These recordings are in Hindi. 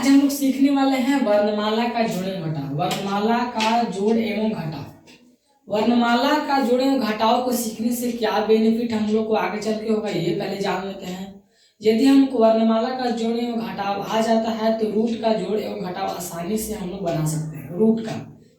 आज हम लोग सीखने वाले हैं वर्णमाला का जोड़ एवं घटाव। वर्णमाला का जोड़ एवं घटाव। वर्णमाला का जोड़ एवं घटाव को सीखने से क्या बेनिफिट हम लोग को आगे चल के होगा, ये पहले जान लेते हैं। यदि हमको वर्णमाला का जोड़ एवं घटाव आ जाता है तो रूट का जोड़ एवं घटाव आसानी से हम लोग बना सकते हैं। रूट का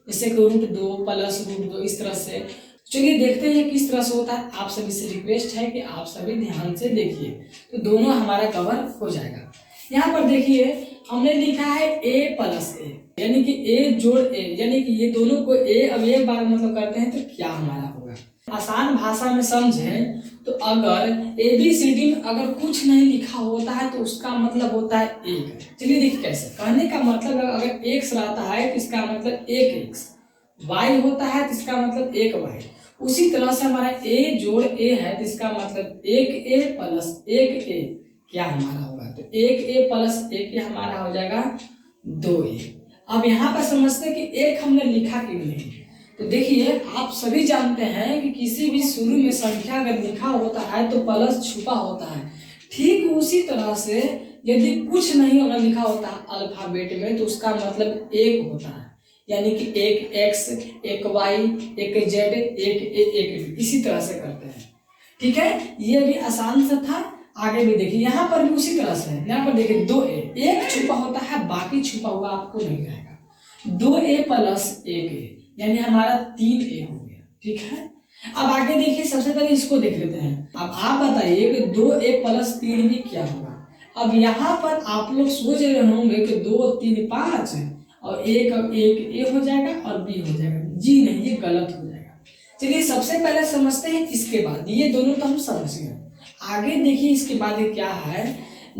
जैसे कि √2 प्लस √2 इस तरह से। चलिए देखते हैं किस तरह से होता है। आप सभी से रिक्वेस्ट है कि आप सभी ध्यान से देखिए, तो दोनों हमारा कवर हो जाएगा। यहाँ पर देखिए हमने लिखा है a प्लस ए, यानी कि a जोड़ a, यानी कि ये दोनों को a अब एक बार मतलब करते हैं तो क्या हमारा होगा। आसान भाषा में समझें तो अगर ABCD में अगर कुछ नहीं लिखा होता है तो उसका मतलब होता है एक। चलिए देखिए कैसे कहने का मतलब, अगर x रहता है तो इसका मतलब एक x, y होता है तो इसका मतलब एक y। उसी तरह से हमारा a जोड़ a है तो इसका मतलब एक a प्लस एक a क्या हमारा होगा, तो एक a प्लस एक a हमारा हो जाएगा 2a। अब यहाँ पर समझते हैं कि एक हमने लिखा क्यों नहीं। तो देखिए आप सभी जानते हैं कि किसी भी शुरू में संख्या अगर लिखा होता है तो प्लस छुपा होता है। ठीक उसी तरह से यदि कुछ नहीं अगर लिखा होता है अल्फाबेट में तो उसका मतलब एक होता है, यानी कि एक x, एक y, एक z, एक a, एक b, इसी तरह से करते हैं। ठीक है, ये भी आसान सा था। आगे भी देखिए यहाँ पर भी उसी तरह से है। यहाँ पर देखिए 2a, एक छुपा होता है बाकी छुपा हुआ आपको नहीं रहेगा। 2a प्लस 1a यानी हमारा 3a हो गया। ठीक है, अब आगे देखिए सबसे पहले इसको देख लेते हैं। अब आप बताइए कि 2a प्लस 3b क्या होगा। अब यहाँ पर आप लोग सोच रहे होंगे कि 2 3 5 है और एक a हो जाएगा और b हो जाएगा। जी नहीं, ये गलत हो जाएगा। चलिए सबसे पहले समझते हैं, इसके बाद ये दोनों तो हम समझ गए। आगे देखिए इसके बाद क्या है,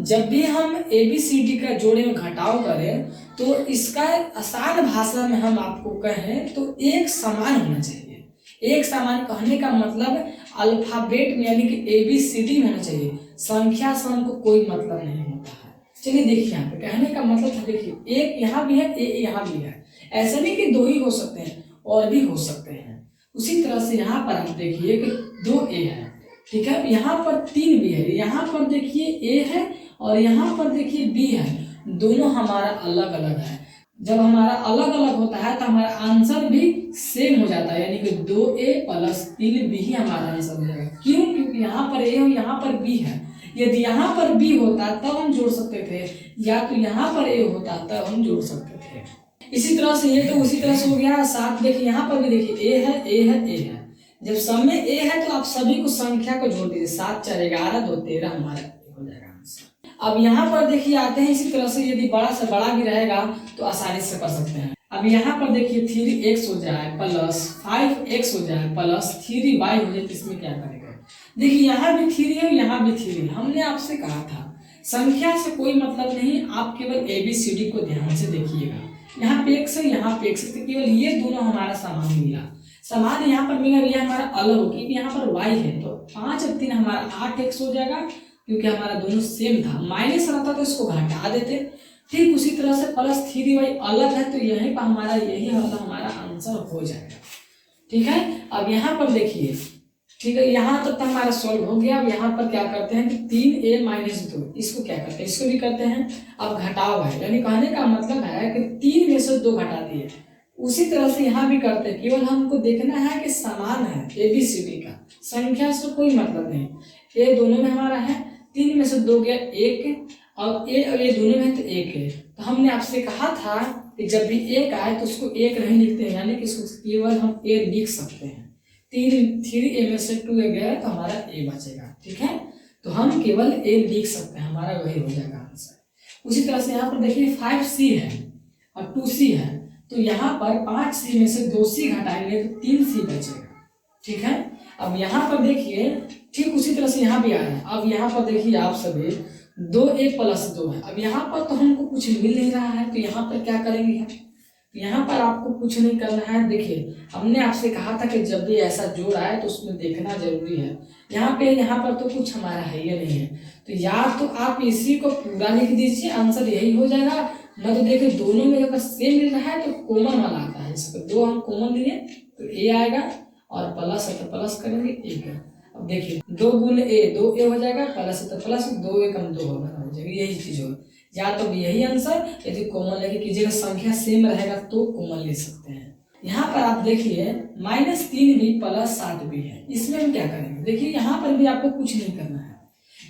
जब भी हम ABCD का जोड़े में घटाव करें तो इसका आसान भाषा में हम आपको कहें तो एक समान होना चाहिए। एक समान कहने का मतलब अल्फाबेट में यानी कि ABCD में होना चाहिए। संख्या से हमको कोई मतलब नहीं होता है। चलिए देखिए यहाँ पे कहने का मतलब था, देखिए एक यहाँ भी है, एक यहाँ भी है। ऐसा नहीं कि दो ही हो सकते हैं, और भी हो सकते हैं। उसी तरह से यहाँ पर आप देखिए कि 2a है। ठीक है, यहाँ पर 3b है, यहाँ पर देखिए a है और यहाँ पर देखिए b है। दोनों हमारा अलग अलग है। जब हमारा अलग अलग होता है तो हमारा आंसर भी सेम हो जाता है, यानी कि 2a प्लस 3b ही हमारा आंसर हो जाएगा। क्यों? क्योंकि यहाँ पर a और यहाँ पर b है। यदि यहाँ पर b होता तब हम जोड़ सकते थे, या तो यहाँ पर a होता तब हम जोड़ सकते थे। इसी तरह से ये तो उसी तरह से हो गया। साथ देखिए यहाँ पर भी देखिए a है, a है, a है। जब सब में a है तो आप सभी को संख्या को जोड़ दीजिए। 7 4 11 2 13 हमारा हो जाएगा आंसर। अब यहाँ पर देखिए आते हैं इसी तरह से, यदि बड़ा से बड़ा भी रहेगा तो आसानी से कर सकते हैं। अब यहाँ पर देखिए 3x हो जाए प्लस 5x हो जाए प्लस 3y हो जाए, इसमें क्या करेगा। देखिए यहाँ भी 3 है, यहाँ भी 3 है। हमने आपसे कहा था संख्या से कोई मतलब नहीं, आप केवल ABCD को ध्यान से देखिएगा। यहाँ पे x है, यहाँ पे x है, केवल ये दोनों हमारा समान मिला। समान यहाँ पर मिला, ये हमारा अलग हो, क्योंकि यहाँ पर y है तो 5 और 3 हमारा 8x हो जाएगा, क्योंकि हमारा दोनों सेम था। माइनस रहता तो इसको घटा देते। ठीक उसी तरह से प्लस 3y अलग है तो यहीं पर हमारा यही मतलब हमारा आंसर हो जाएगा। ठीक है, अब यहाँ पर देखिए, ठीक है, यहाँ तक तो हमारा सॉल्व हो गया। अब यहाँ पर क्या करते हैं कि 3a माइनस 2, इसको क्या करते हैं, इसको भी करते हैं। अब घटाव है, यानी कहने का मतलब है कि 3 में से 2 घटा दिए। उसी तरह से यहाँ भी करते हैं, केवल हमको देखना है कि समान है ABCD का, संख्या से कोई मतलब नहीं। ये दोनों में हमारा है, 3 में से 2 गया 1 और ये दोनों में तो 1 है। तो हमने आपसे कहा था कि जब भी 1 आए तो उसको 1 नहीं लिखते हैं, यानी कि इसको केवल हम a लिख सकते हैं। 3a में से 2a गया तो हमारा a बचेगा। ठीक है, तो हम केवल a लिख सकते हैं, हमारा वही हो जाएगा आंसर। उसी तरह से यहाँ पर देखिए 5c है और 2c है, तो यहाँ पर 5c में से 2c घटाएंगे तो 3c बचेगा। ठीक है, अब यहाँ पर देखिए ठीक उसी तरह से यहाँ भी आ रहा है। अब यहाँ पर देखिए आप सभी 2a प्लस 2 है। अब यहाँ पर तो हमको कुछ मिल नहीं रहा है, तो यहाँ पर क्या करेंगे हम, यहाँ पर आपको कुछ नहीं करना है। देखिए हमने आपसे कहा था कि जब भी ऐसा जोड़ आए तो उसमें देखना जरूरी है। यहाँ पर तो कुछ हमारा है ही नहीं है, तो या तो आप इसी को पूरा लिख दीजिए, आंसर यही हो जाएगा। न तो देखिए दोनों में अगर सेम मिल रहा है तो कॉमन वाला आता है, इसको 2 हम कॉमन लिए तो a आएगा, और प्लस है तो प्लस करेंगे 1 है। अब देखिए 2 गुने a 2a हो जाएगा, प्लस है तो प्लस, 2 1 2 हो जाएगा, यही चीज हो। या तो यही आंसर, यदि कॉमन लेके कीजिएगा, संख्या सेम रहेगा तो कॉमन ले सकते हैं। यहाँ पर आप देखिए -3 भी प्लस 7 भी है, इसमें हम क्या करेंगे? देखिए यहाँ पर भी आपको कुछ नहीं करना है,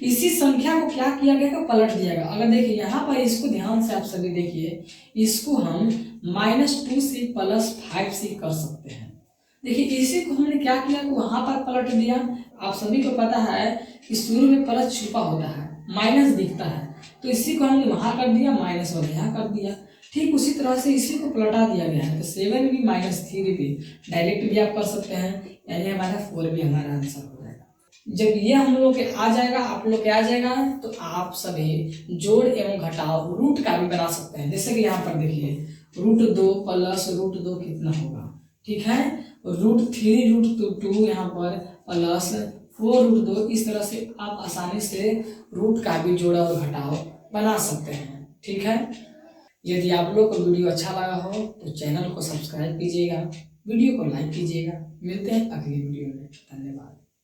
इसी संख्या को क्या किया गया, पलट दिया गया। अगर देखिए यहाँ पर इसको ध्यान से आप सभी देखिए, इसको हम -2 से +5 से कर सकते हैं। देखिए इसी को हमने क्या किया, वहां पर पलट दिया। आप सभी को पता है कि शुरू में प्लस छुपा होता है, माइनस दिखता है, तो इसी को हमने वहां कर दिया, माइनस वाला यहाँ कर दिया। ठीक उसी तरह से इसी को पलटा दिया गया है, तो 7 भी -3 भी डायरेक्ट भी आप कर सकते हैं, यानी हमारा 4 भी हमारा आंसर हो जाएगा। जब ये हम लोग के आ जाएगा, आप लोग के आ जाएगा, तो आप सभी जोड़ एवं घटाव रूट का भी बना सकते हैं। जैसे कि यहाँ पर देखिए √2 प्लस √2 कितना होगा, ठीक है, √3 √2 यहाँ पर प्लस 4 √2। इस तरह से आप आसानी से रूट का भी जोड़ा और घटाव बना सकते हैं, ठीक है। यदि आप लोग को वीडियो अच्छा लगा हो तो चैनल को सब्सक्राइब कीजिएगा, वीडियो को लाइक कीजिएगा। मिलते हैं अगली वीडियो में, धन्यवाद।